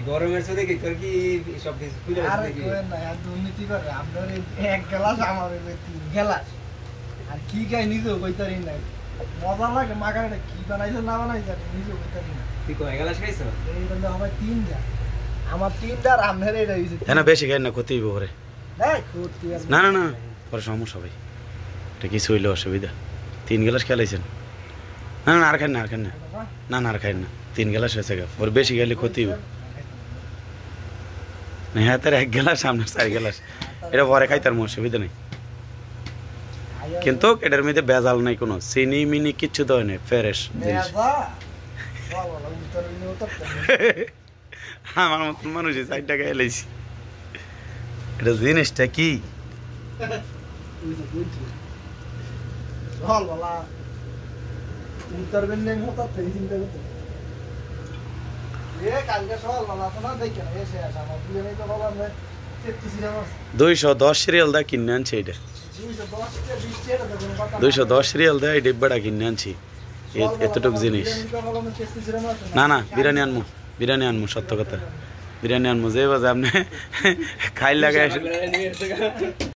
গরমের সাথে কি তোর কি সব কিছু খুলে আরে কোন না আর দুর্নীতি করে আপনার এক গ্লাস আমার তিন গ্লাস আর কি খাই নিজেও কইতারি না মজা লাগে মাগাটা কি বানাইছে না বানাইছে নিজেও কইতারি না তুই কয় গ্লাস খাইছ এই বন্ধ হবে তিনটা আমার তিনটা আর আমনের এটা হইছে না বেশি খাই না ক্ষতি হইব পরে দেখ ক্ষতি না না না পরে সমস্যা ভাই এটা কিছু হইলে অসুবিধা 3 গ্লাস খেলাইছেন না না আর খাই না আর খাই না না না আর খাই না 3 গ্লাস হয়েছে পরে বেশি খেলে ক্ষতি হইব না হ্যাঁ তার 1 গ্লাস সামনে 4 গ্লাস এটা পরে খাই তার অসুবিধা নেই কিন্তু এটার মধ্যে বেজাল নাই কোনো চিনি মিনি কিচ্ছু দেয় নাই ফ্রেশ জিনিস আমার মতন মানুষই 4 টাকা এলাইছি এটা জিনিসটা কি উত্তরবেন নেই হতো সেই চিন্তা করতে কালকে সকাল বেলা না দেখে না এসে আসা আমার দুজনেই তো বললাম 210 সিরিয়াল দা কিনে আনছি এটা 210 সিরিয়াল দা এই ডিব্বাটা কিনে আনছি এতটুকু জিনিস না না বিরিয়ানি আনমু সত্য কথা বিরিয়ানি আনমু যে বাজে আপনি খাই লাগাই